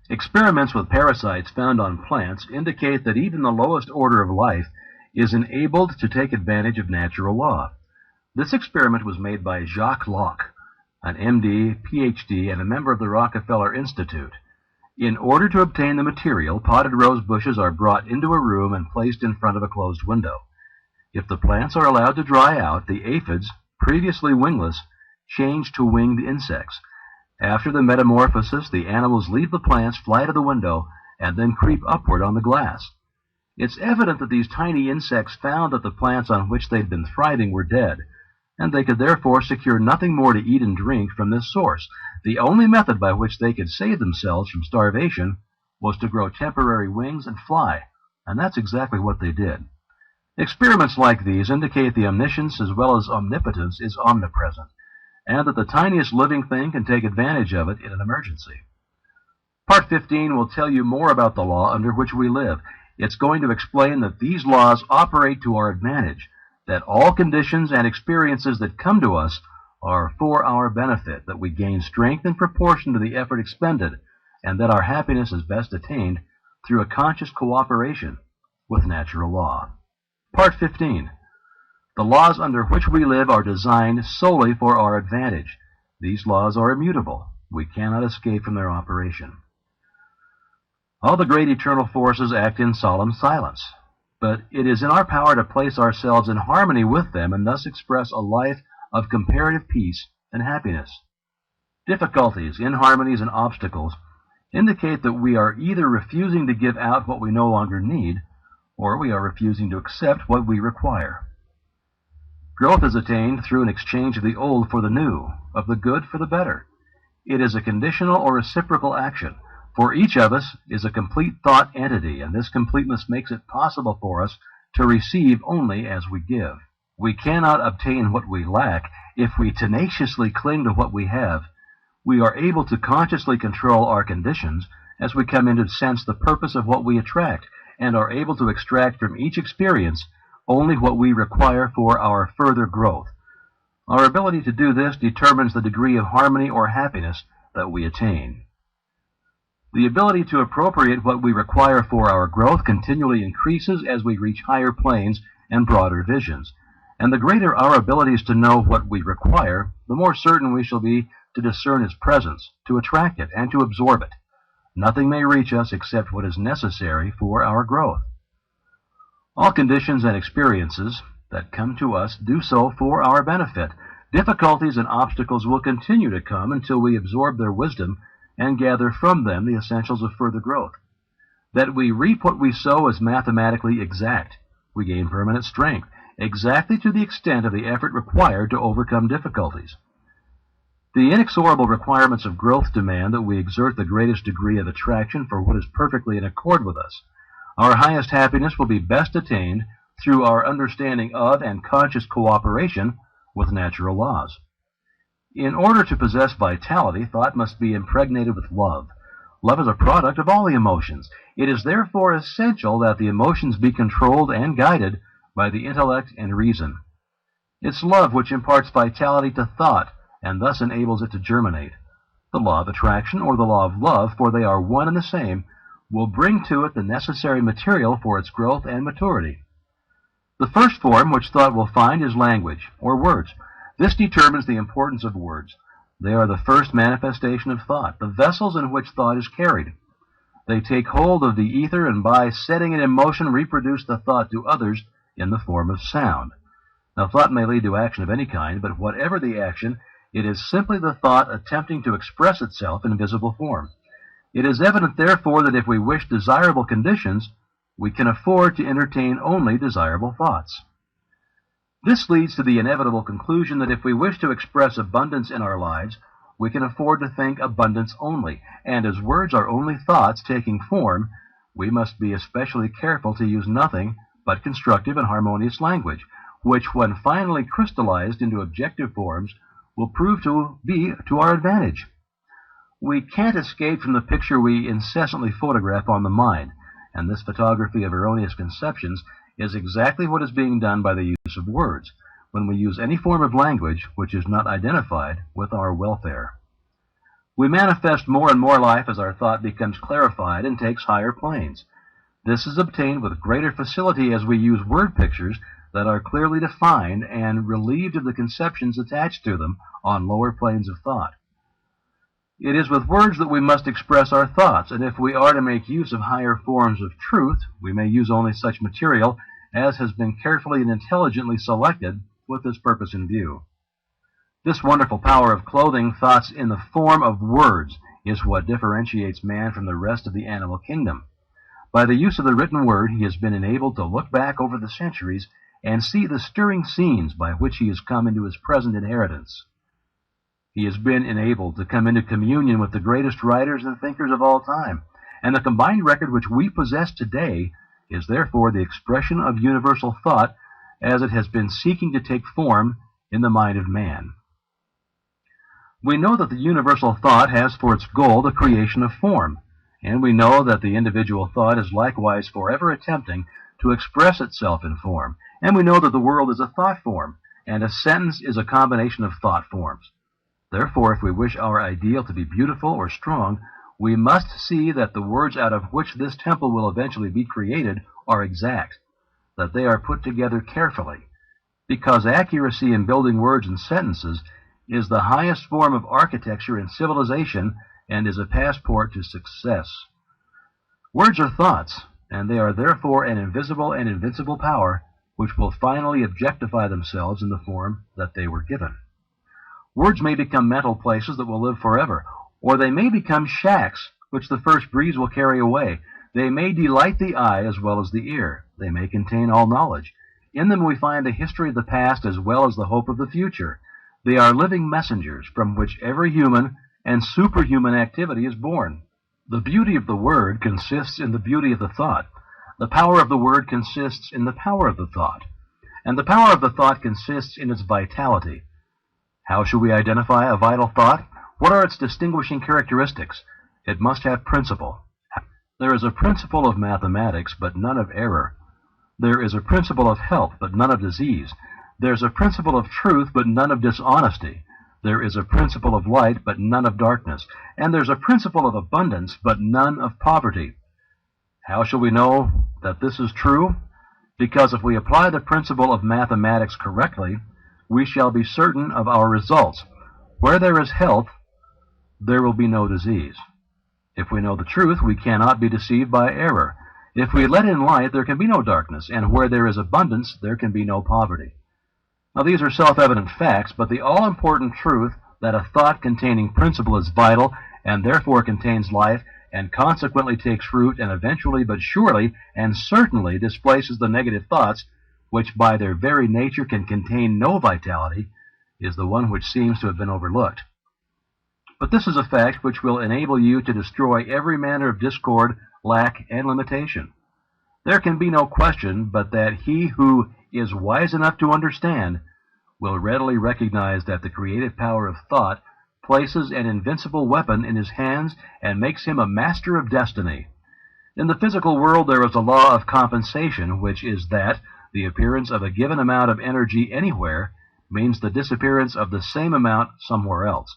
Experiments with parasites found on plants indicate that even the lowest order of life is enabled to take advantage of natural law. This experiment was made by Jacques Locke, an MD, PhD, and a member of the Rockefeller Institute. In order to obtain the material, potted rose bushes are brought into a room and placed in front of a closed window. If the plants are allowed to dry out, the aphids, previously wingless, change to winged insects. After the metamorphosis, the animals leave the plants, fly to the window, and then creep upward on the glass. It's evident that these tiny insects found that the plants on which they'd been thriving were dead, and they could therefore secure nothing more to eat and drink from this source. The only method by which they could save themselves from starvation was to grow temporary wings and fly, and that's exactly what they did. Experiments like these indicate the omniscience as well as omnipotence is omnipresent, and that the tiniest living thing can take advantage of it in an emergency. Part 15 will tell you more about the law under which we live. It's going to explain that these laws operate to our advantage, that all conditions and experiences that come to us are for our benefit, that we gain strength in proportion to the effort expended, and that our happiness is best attained through a conscious cooperation with natural law. Part 15. The laws under which we live are designed solely for our advantage. These laws are immutable. We cannot escape from their operation. All the great eternal forces act in solemn silence, but it is in our power to place ourselves in harmony with them and thus express a life of comparative peace and happiness. Difficulties, inharmonies, and obstacles indicate that we are either refusing to give out what we no longer need, or we are refusing to accept what we require. Growth is attained through an exchange of the old for the new, of the good for the better. It is a conditional or reciprocal action, for each of us is a complete thought entity, and this completeness makes it possible for us to receive only as we give. We cannot obtain what we lack if we tenaciously cling to what we have. We are able to consciously control our conditions as we come into sense the purpose of what we attract, and are able to extract from each experience only what we require for our further growth. Our ability to do this determines the degree of harmony or happiness that we attain. The ability to appropriate what we require for our growth continually increases as we reach higher planes and broader visions, and the greater our abilities to know what we require, the more certain we shall be to discern its presence, to attract it, and to absorb it. Nothing may reach us except what is necessary for our growth. All conditions and experiences that come to us do so for our benefit. Difficulties and obstacles will continue to come until we absorb their wisdom and gather from them the essentials of further growth. That we reap what we sow is mathematically exact. We gain permanent strength, exactly to the extent of the effort required to overcome difficulties. The inexorable requirements of growth demand that we exert the greatest degree of attraction for what is perfectly in accord with us. Our highest happiness will be best attained through our understanding of and conscious cooperation with natural laws. In order to possess vitality, thought must be impregnated with love. Love is a product of all the emotions. It is therefore essential that the emotions be controlled and guided by the intellect and reason. It's love which imparts vitality to thought, and thus enables it to germinate. The law of attraction, or the law of love, for they are one and the same, will bring to it the necessary material for its growth and maturity. The first form which thought will find is language, or words. This determines the importance of words. They are the first manifestation of thought, the vessels in which thought is carried. They take hold of the ether and by setting it in motion reproduce the thought to others in the form of sound. Now, thought may lead to action of any kind, but whatever the action, it is simply the thought attempting to express itself in visible form. It is evident, therefore, that if we wish desirable conditions, we can afford to entertain only desirable thoughts. This leads to the inevitable conclusion that if we wish to express abundance in our lives, we can afford to think abundance only, and as words are only thoughts taking form, we must be especially careful to use nothing but constructive and harmonious language, which, when finally crystallized into objective forms, will prove to be to our advantage. We can't escape from the picture we incessantly photograph on the mind, and this photography of erroneous conceptions is exactly what is being done by the use of words, when we use any form of language which is not identified with our welfare. We manifest more and more life as our thought becomes clarified and takes higher planes. This is obtained with greater facility as we use word pictures that are clearly defined and relieved of the conceptions attached to them on lower planes of thought. It is with words that we must express our thoughts, and if we are to make use of higher forms of truth, we may use only such material as has been carefully and intelligently selected with this purpose in view. This wonderful power of clothing thoughts in the form of words is what differentiates man from the rest of the animal kingdom. By the use of the written word, he has been enabled to look back over the centuries and see the stirring scenes by which he has come into his present inheritance. He has been enabled to come into communion with the greatest writers and thinkers of all time, and the combined record which we possess today is therefore the expression of universal thought as it has been seeking to take form in the mind of man. We know that the universal thought has for its goal the creation of form, and we know that the individual thought is likewise forever attempting to express itself in form, and we know that the world is a thought form, and a sentence is a combination of thought forms. Therefore, if we wish our ideal to be beautiful or strong, we must see that the words out of which this temple will eventually be created are exact, that they are put together carefully, because accuracy in building words and sentences is the highest form of architecture in civilization and is a passport to success. Words are thoughts, and they are therefore an invisible and invincible power which will finally objectify themselves in the form that they were given. Words may become mental places that will live forever, or they may become shacks which the first breeze will carry away. They may delight the eye as well as the ear. They may contain all knowledge. In them we find the history of the past as well as the hope of the future. They are living messengers from which every human and superhuman activity is born. The beauty of the word consists in the beauty of the thought. The power of the word consists in the power of the thought. And the power of the thought consists in its vitality. How shall we identify a vital thought? What are its distinguishing characteristics? It must have principle. There is a principle of mathematics, but none of error. There is a principle of health, but none of disease. There is a principle of truth, but none of dishonesty. There is a principle of light, but none of darkness. And there's a principle of abundance, but none of poverty. How shall we know that this is true? Because if we apply the principle of mathematics correctly, we shall be certain of our results. Where there is health, there will be no disease. If we know the truth, we cannot be deceived by error. If we let in light, there can be no darkness, and where there is abundance, there can be no poverty. Now, these are self-evident facts, but the all-important truth that a thought containing principle is vital and therefore contains life and consequently takes root and eventually but surely and certainly displaces the negative thoughts which by their very nature can contain no vitality, is the one which seems to have been overlooked. But this is a fact which will enable you to destroy every manner of discord, lack, and limitation. There can be no question but that he who is wise enough to understand will readily recognize that the creative power of thought places an invincible weapon in his hands and makes him a master of destiny. In the physical world there is a law of compensation, which is that the appearance of a given amount of energy anywhere means the disappearance of the same amount somewhere else.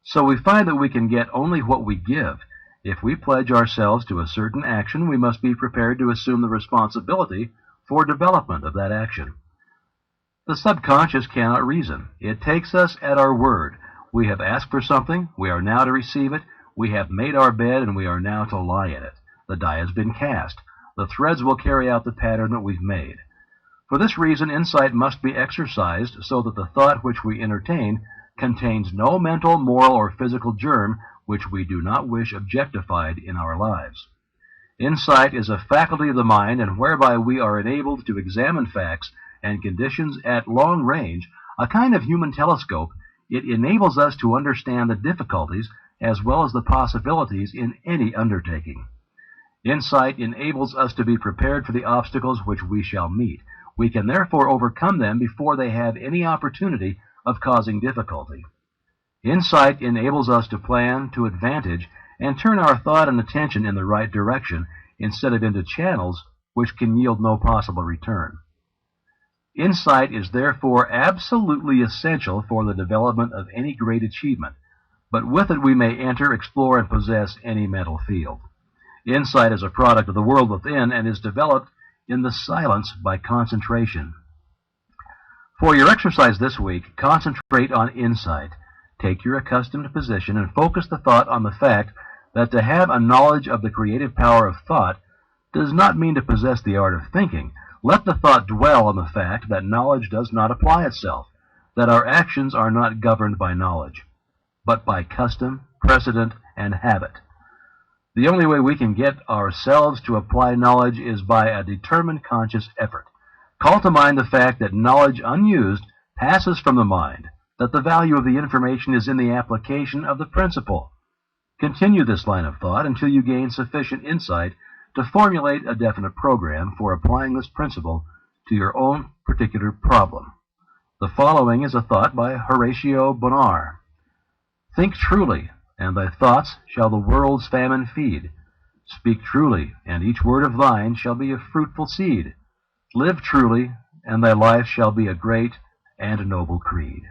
So we find that we can get only what we give. If we pledge ourselves to a certain action, we must be prepared to assume the responsibility for development of that action. The subconscious cannot reason. It takes us at our word. We have asked for something, we are now to receive it, we have made our bed, and we are now to lie in it. The die has been cast. The threads will carry out the pattern that we've made. For this reason, insight must be exercised so that the thought which we entertain contains no mental, moral, or physical germ which we do not wish objectified in our lives. Insight is a faculty of the mind, and whereby we are enabled to examine facts and conditions at long range, a kind of human telescope. It enables us to understand the difficulties as well as the possibilities in any undertaking. Insight enables us to be prepared for the obstacles which we shall meet. We can therefore overcome them before they have any opportunity of causing difficulty. Insight enables us to plan to advantage and turn our thought and attention in the right direction instead of into channels which can yield no possible return. Insight is therefore absolutely essential for the development of any great achievement. but with it we may enter, explore, and possess any mental field. Insight is a product of the world within and is developed in the silence by concentration. For your exercise this week, concentrate on insight. Take your accustomed position and focus the thought on the fact that to have a knowledge of the creative power of thought does not mean to possess the art of thinking. Let the thought dwell on the fact that knowledge does not apply itself, that our actions are not governed by knowledge, but by custom, precedent, and habit. The only way we can get ourselves to apply knowledge is by a determined conscious effort. Call to mind the fact that knowledge unused passes from the mind, that the value of the information is in the application of the principle. Continue this line of thought until you gain sufficient insight to formulate a definite program for applying this principle to your own particular problem. The following is a thought by Horatio Bonar. Think truly, and thy thoughts shall the world's famine feed. Speak truly, and each word of thine shall be a fruitful seed. Live truly, and thy life shall be a great and noble creed.